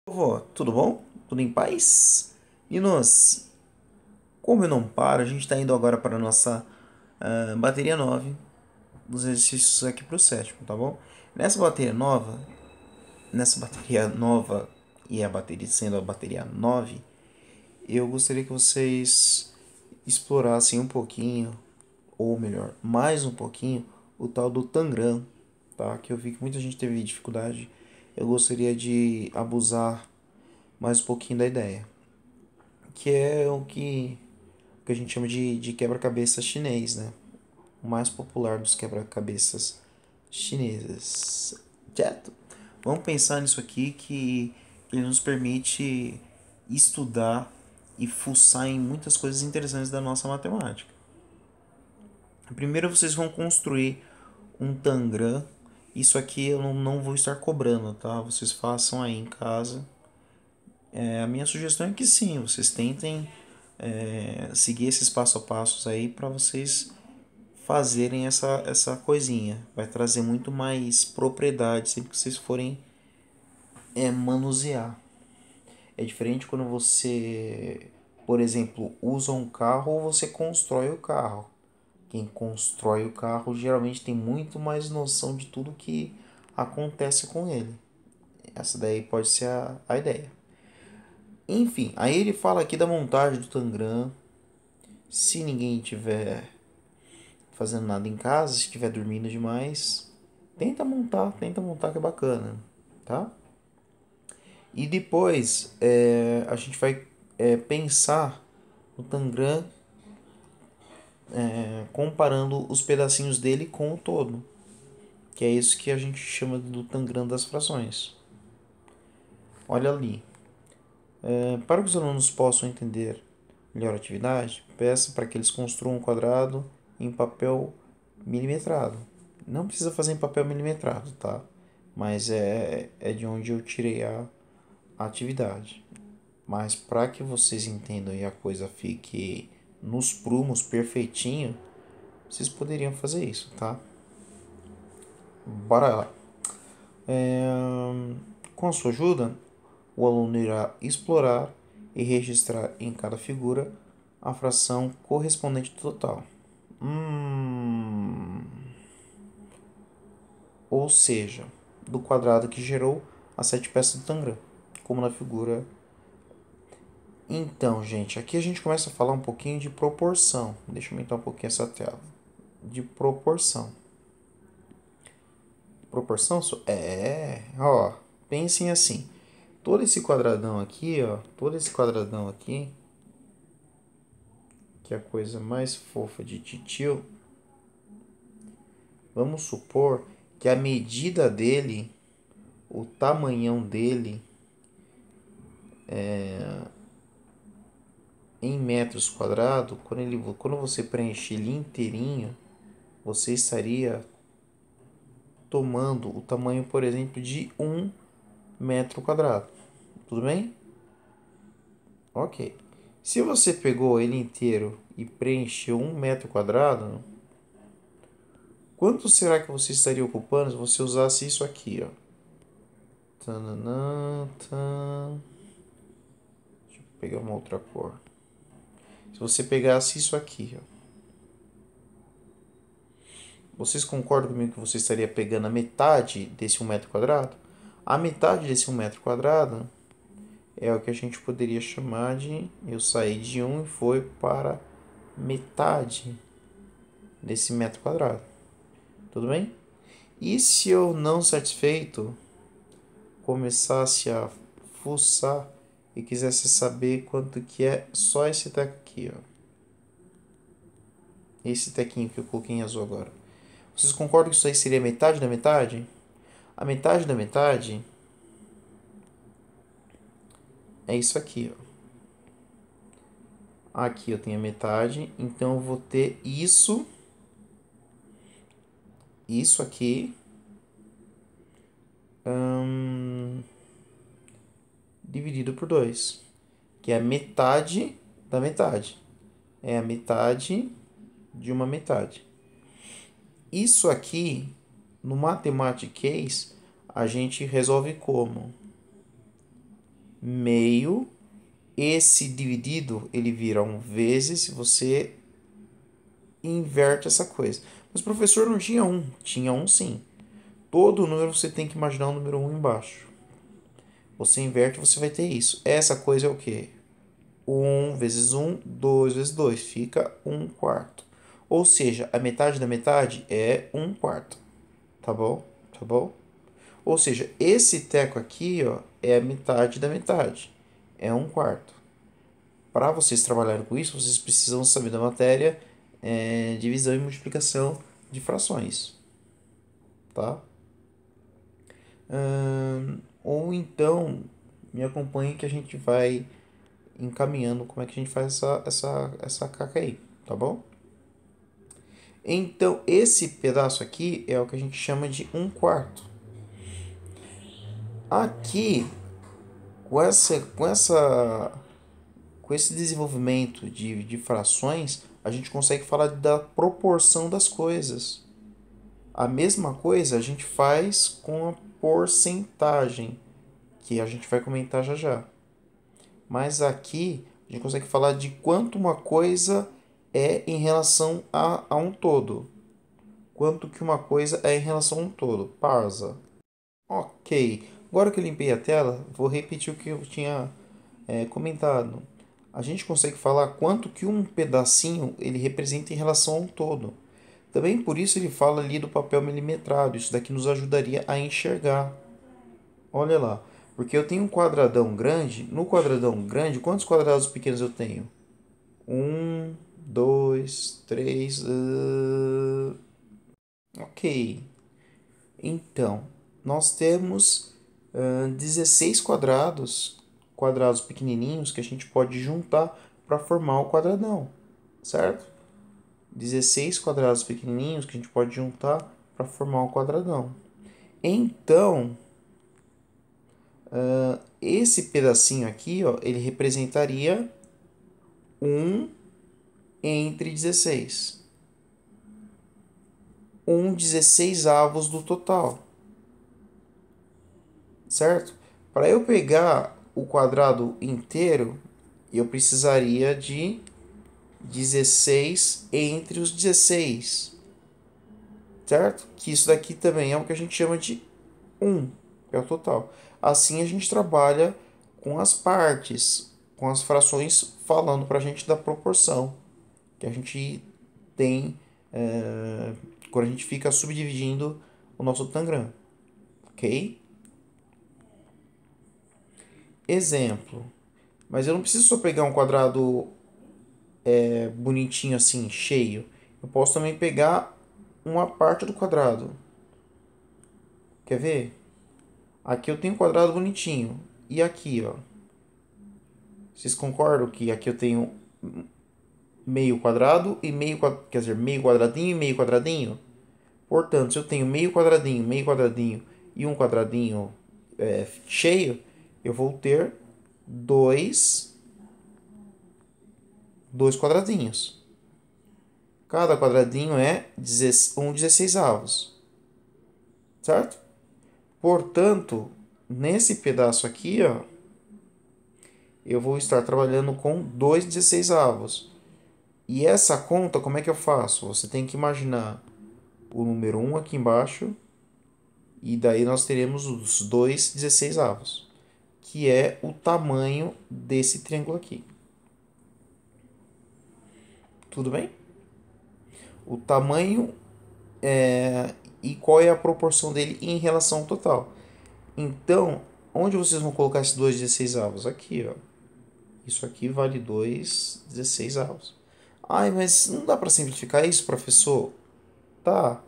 Vovó, tudo bom? Tudo em paz? E nós, como eu não paro, a gente está indo agora para a nossa bateria 9 dos exercícios aqui para o sétimo, tá bom? Nessa bateria nova e a bateria sendo a bateria 9, eu gostaria que vocês explorassem um pouquinho, ou melhor, mais um pouquinho, o tal do Tangram, tá? Que eu vi que muita gente teve dificuldade. Eu gostaria de abusar mais um pouquinho da ideia, que é o que a gente chama de quebra-cabeça chinês, né? O mais popular dos quebra-cabeças chineses. Certo? Vamos pensar nisso aqui que ele nos permite estudar e fuçar em muitas coisas interessantes da nossa matemática. Primeiro vocês vão construir um tangram. Isso aqui eu não vou estar cobrando, tá? Vocês façam aí em casa. A minha sugestão é que sim, vocês tentem seguir esses passo a passos aí para vocês fazerem essa coisinha. Vai trazer muito mais propriedade sempre que vocês forem manusear. É diferente quando você, por exemplo, usa um carro ou você constrói o carro. Quem constrói o carro geralmente tem muito mais noção de tudo que acontece com ele. Essa daí pode ser a ideia. Enfim, aí ele fala aqui da montagem do Tangram. Se ninguém tiver fazendo nada em casa, se estiver dormindo demais, tenta montar que é bacana, tá? E depois a gente vai pensar no Tangram comparando os pedacinhos dele com o todo, que é isso que a gente chama do Tangram das frações. Olha ali. Para que os alunos possam entender melhor a atividade, peça para que eles construam um quadrado em papel milimetrado. Não precisa fazer em papel milimetrado, tá? Mas é de onde eu tirei a atividade. Mas para que vocês entendam e a coisa fique nos prumos perfeitinho, vocês poderiam fazer isso, tá? Bora lá. É, com a sua ajuda, o aluno irá explorar e registrar em cada figura a fração correspondente do total. Ou seja, do quadrado que gerou as 7 peças do Tangram, como na figura. Então, gente, aqui a gente começa a falar um pouquinho de proporção. Deixa eu aumentar um pouquinho essa tela. De proporção. Proporção? Ó, pensem assim. Todo esse quadradão aqui, ó, todo esse quadradão aqui, que é a coisa mais fofa de titio, vamos supor que a medida dele, o tamanhão dele, em metros quadrados, quando você preenche ele inteirinho, você estaria tomando o tamanho, por exemplo, de 1 metro quadrado. Tudo bem? Ok. Se você pegou ele inteiro e preencheu 1 metro quadrado, quanto será que você estaria ocupando se você usasse isso aqui, ó? Tananã, tan. Deixa eu pegar uma outra cor. Se você pegasse isso aqui, ó. Vocês concordam comigo que você estaria pegando a metade desse 1 metro quadrado? A metade desse 1 metro quadrado é o que a gente poderia chamar de... Eu saí de 1 e foi para metade desse metro quadrado. Tudo bem? E se eu, não satisfeito, começasse a fuçar e quisesse saber quanto que é só esse teco aqui, ó. Esse tequinho que eu coloquei em azul agora. Vocês concordam que isso aí seria metade da metade? A metade da metade é isso aqui, ó. Aqui eu tenho a metade, então eu vou ter isso aqui, dividido por 2, que é a metade da metade. É a metade de uma metade. Isso aqui, no Mathematics, a gente resolve como? meio. Esse dividido, ele vira 1 vezes se você inverte essa coisa. Mas o professor não tinha 1, tinha 1 sim. Todo número você tem que imaginar o número 1 embaixo. Você inverte, você vai ter isso. Essa coisa é o quê? 1 vezes 1, 2 vezes 2. Fica 1 quarto. Ou seja, a metade da metade é 1 quarto. Tá bom? Tá bom? Ou seja, esse teco aqui, ó, é a metade da metade. É 1 quarto. Para vocês trabalharem com isso, vocês precisam saber da matéria divisão e multiplicação de frações. Tá? Ou então, me acompanhe que a gente vai encaminhando como é que a gente faz essa caca aí, tá bom? Então, esse pedaço aqui é o que a gente chama de 1 quarto. Aqui, com esse desenvolvimento de frações, a gente consegue falar da proporção das coisas. A mesma coisa a gente faz com a porcentagem, que a gente vai comentar já já. Mas aqui a gente consegue falar de quanto uma coisa é em relação a um todo. Quanto que uma coisa é em relação a um todo. Parsa. Ok. Agora que eu limpei a tela, vou repetir o que eu tinha comentado. A gente consegue falar quanto que um pedacinho ele representa em relação a um todo. Também por isso ele fala ali do papel milimetrado. Isso daqui nos ajudaria a enxergar. Olha lá. Porque eu tenho um quadradão grande. No quadradão grande, quantos quadrados pequenos eu tenho? 1, 2, 3. Ok. Então, nós temos 16 quadrados pequenininhos que a gente pode juntar para formar o quadradão, certo? 16 quadrados pequenininhos que a gente pode juntar para formar o quadradão. Então, esse pedacinho aqui, ó, ele representaria 1 entre 16. 1/16 do total, certo? Para eu pegar o quadrado inteiro, eu precisaria de 16 entre os 16, certo? Que isso daqui também é o que a gente chama de 1, que é o total. Assim a gente trabalha com as partes, com as frações, falando para a gente da proporção que a gente tem quando a gente fica subdividindo o nosso tangram, ok? Exemplo. Mas eu não preciso só pegar um quadrado bonitinho assim, cheio. Eu posso também pegar uma parte do quadrado. Quer ver? Aqui eu tenho um quadrado bonitinho. E aqui, ó. Vocês concordam que aqui eu tenho meio quadrado e meio quadrado, quer dizer, meio quadradinho e meio quadradinho? Portanto, se eu tenho meio quadradinho e um quadradinho cheio, eu vou ter dois, dois quadradinhos. Cada quadradinho é 1/16, certo? Portanto, nesse pedaço aqui, ó, eu vou estar trabalhando com 2/16. E essa conta, como é que eu faço? Você tem que imaginar o número 1 aqui embaixo, e daí nós teremos os 2/16, que é o tamanho desse triângulo aqui. Tudo bem? O tamanho e qual é a proporção dele em relação ao total. Então, onde vocês vão colocar esses 2/16? Aqui, ó. Isso aqui vale 2/16. Ai, mas não dá para simplificar isso, professor? Tá.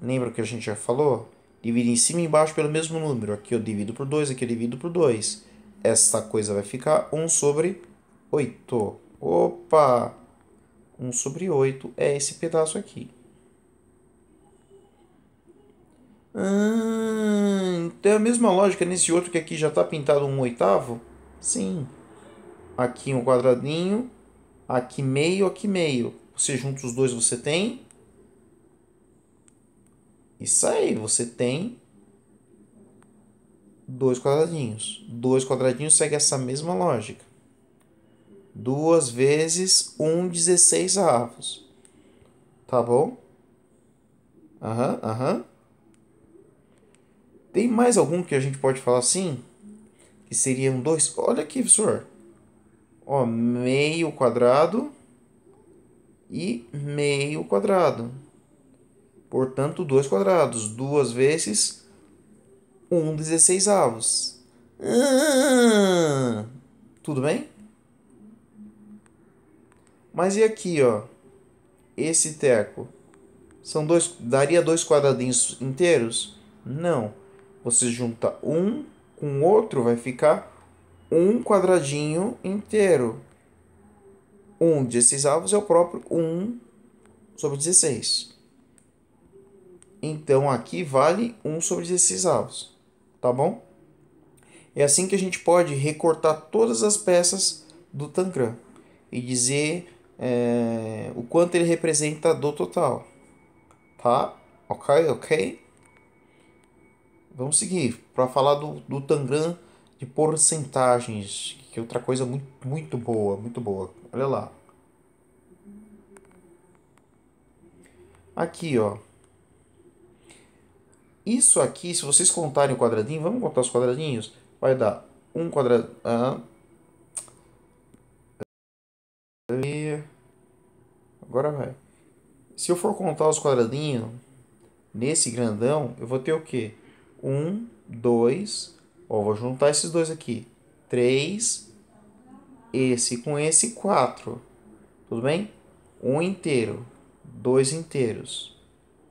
Lembra que a gente já falou? Dividir em cima e embaixo pelo mesmo número. Aqui eu divido por 2, aqui eu divido por 2. Essa coisa vai ficar 1/8. Opa! 1/8 é esse pedaço aqui. Então é a mesma lógica nesse outro que aqui já está pintado 1/8? Sim. Aqui um quadradinho, aqui meio, aqui meio. Você junta os dois, você tem... Isso aí, você tem dois quadradinhos. Dois quadradinhos segue essa mesma lógica. 2 vezes 1/16 avos. Tá bom? Aham, aham. Tem mais algum que a gente pode falar assim? Que seriam dois. Olha aqui, professor. Ó, meio quadrado e meio quadrado. Portanto, dois quadrados. 2 vezes 1/16 avos. Tudo bem? Mas e aqui, ó? Esse teco. São dois. Daria dois quadradinhos inteiros? Não. Você junta um com o outro, vai ficar um quadradinho inteiro. 1/16 avos é o próprio 1/16. Então aqui vale 1/16 avos. Tá bom? É assim que a gente pode recortar todas as peças do tangram e dizer o quanto ele representa do total. Tá? Ok, ok? Vamos seguir para falar do tangram de porcentagens, que é outra coisa muito, muito boa, muito boa. Olha lá. Aqui, ó. Isso aqui, se vocês contarem o quadradinho, vamos contar os quadradinhos? Vai dar um quadrado. Agora vai. Se eu for contar os quadradinhos nesse grandão, eu vou ter o quê? Um, dois. Ó, vou juntar esses dois aqui. Três. Esse com esse, quatro. Tudo bem? Um inteiro. Dois inteiros.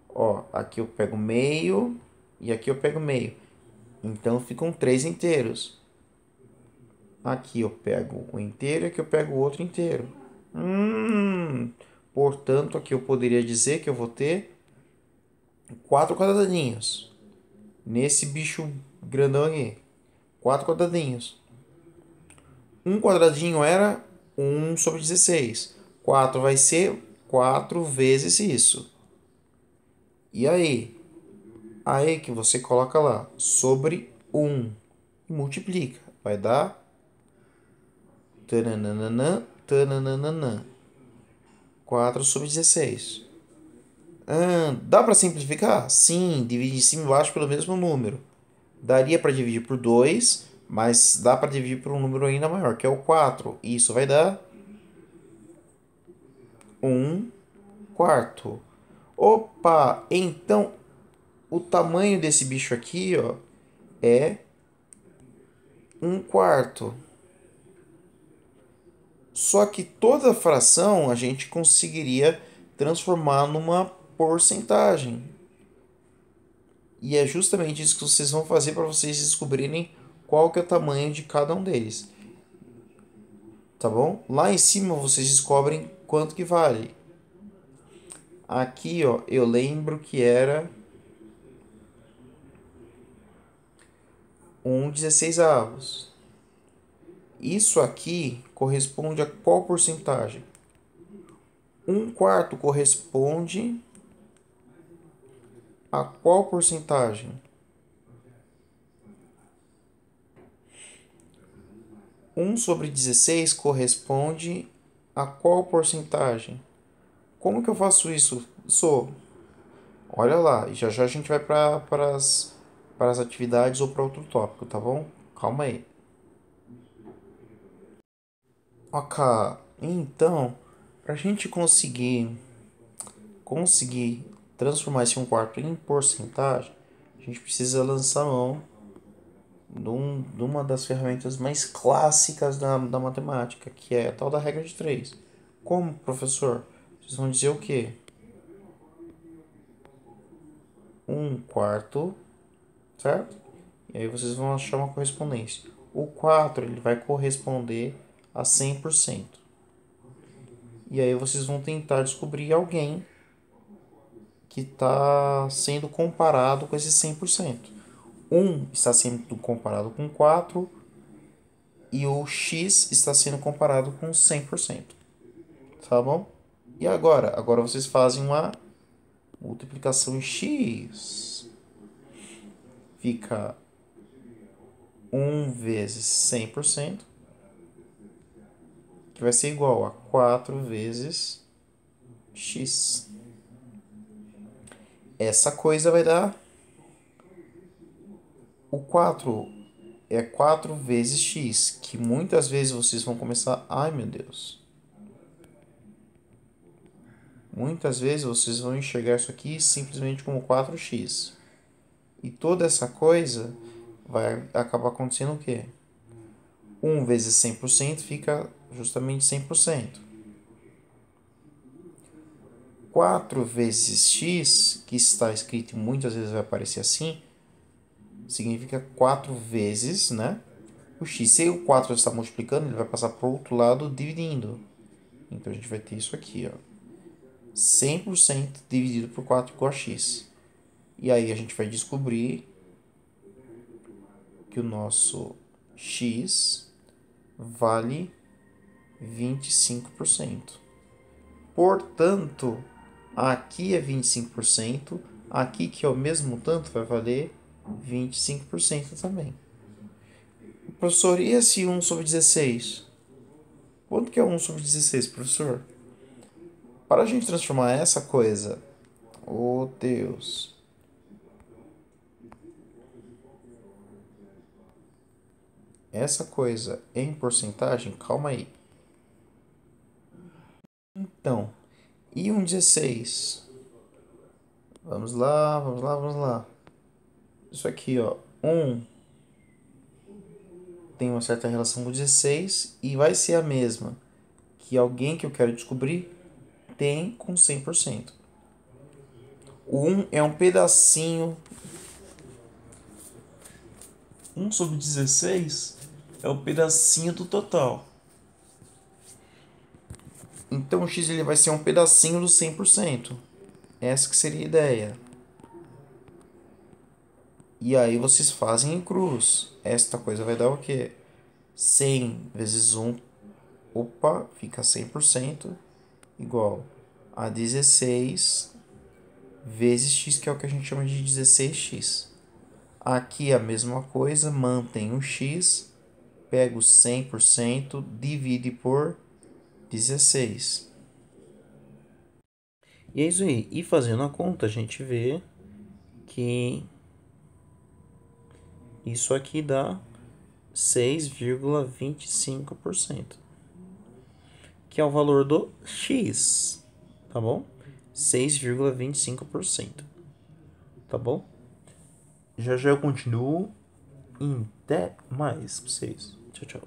Ó, aqui eu pego meio e aqui eu pego meio. Então ficam três inteiros. Aqui eu pego um inteiro e aqui eu pego o outro inteiro. Portanto, aqui eu poderia dizer que eu vou ter quatro quadradinhos. Nesse bicho grandão aqui. Quatro quadradinhos. Um quadradinho era 1/16. 4 vai ser 4 vezes isso. E aí? Aí que você coloca lá sobre 1 e multiplica. Vai dar tananana, tananana, 4/16. Dá para simplificar? Sim, dividir cima e baixo pelo mesmo número. Daria para dividir por 2, mas dá para dividir por um número ainda maior, que é o 4. Isso vai dar 1/4. Opa, então o tamanho desse bicho aqui, ó, é 1/4. Só que toda fração a gente conseguiria transformar numa porcentagem. E é justamente isso que vocês vão fazer para vocês descobrirem qual que é o tamanho de cada um deles. Tá bom? Lá em cima vocês descobrem quanto que vale. Aqui, ó, eu lembro que era 1/16 avos. Isso aqui corresponde a qual porcentagem? 1/4 corresponde a qual porcentagem? 1/16 corresponde a qual porcentagem? Como que eu faço isso? Olha lá, já já a gente vai para as atividades ou para outro tópico, tá bom? Calma aí. Ok, então, para a gente conseguir transformar esse 1/4 em porcentagem, a gente precisa lançar mão de uma das ferramentas mais clássicas da matemática, que é a tal da regra de 3. Como, professor? Vocês vão dizer o quê? 1/4, certo? E aí vocês vão achar uma correspondência. O 4 ele vai corresponder a 100%. E aí vocês vão tentar descobrir alguém que está sendo comparado com esse 100%. 1 está sendo comparado com 4 e o x está sendo comparado com 100%. Tá bom? E agora? Agora vocês fazem uma multiplicação em x. Fica 1 vezes 100%, que vai ser igual a 4 vezes x. Essa coisa vai dar... O 4 é 4 vezes x, que muitas vezes vocês vão começar... Ai, meu Deus. Muitas vezes vocês vão enxergar isso aqui simplesmente como 4x. E toda essa coisa vai acabar acontecendo o quê? 1 vezes 100% fica justamente 100%. 4 vezes x, que está escrito e muitas vezes vai aparecer assim, significa 4 vezes, né? O x. Se o 4 está multiplicando, ele vai passar para o outro lado dividindo. Então a gente vai ter isso aqui, ó. 100% dividido por 4 igual a x. E aí a gente vai descobrir que o nosso x vale 25%. Portanto, aqui é 25%, aqui que é o mesmo tanto vai valer 25% também. Professor, e esse 1 sobre 16? Quanto que é 1 sobre 16, professor? Para a gente transformar essa coisa... Oh, Deus... Essa coisa em porcentagem, calma aí. Então, e um 16? Vamos lá, vamos lá, vamos lá. Isso aqui, ó, 1 tem uma certa relação com 16 e vai ser a mesma que alguém que eu quero descobrir tem com 100%. O 1 é um pedacinho. 1 sobre 16 é um pedacinho do total. Então o x ele vai ser um pedacinho do 100%. Essa que seria a ideia. E aí vocês fazem em cruz. Esta coisa vai dar o quê? 100 vezes 1. Opa, fica 100% igual a 16 vezes x, que é o que a gente chama de 16x. Aqui a mesma coisa, mantém o x, pega o 100%, divide por 16. E é isso aí. E fazendo a conta, a gente vê que isso aqui dá 6,25%, que é o valor do x, tá bom? 6,25%, tá bom? Já já eu continuo. Até mais pra vocês. Tchau, tchau.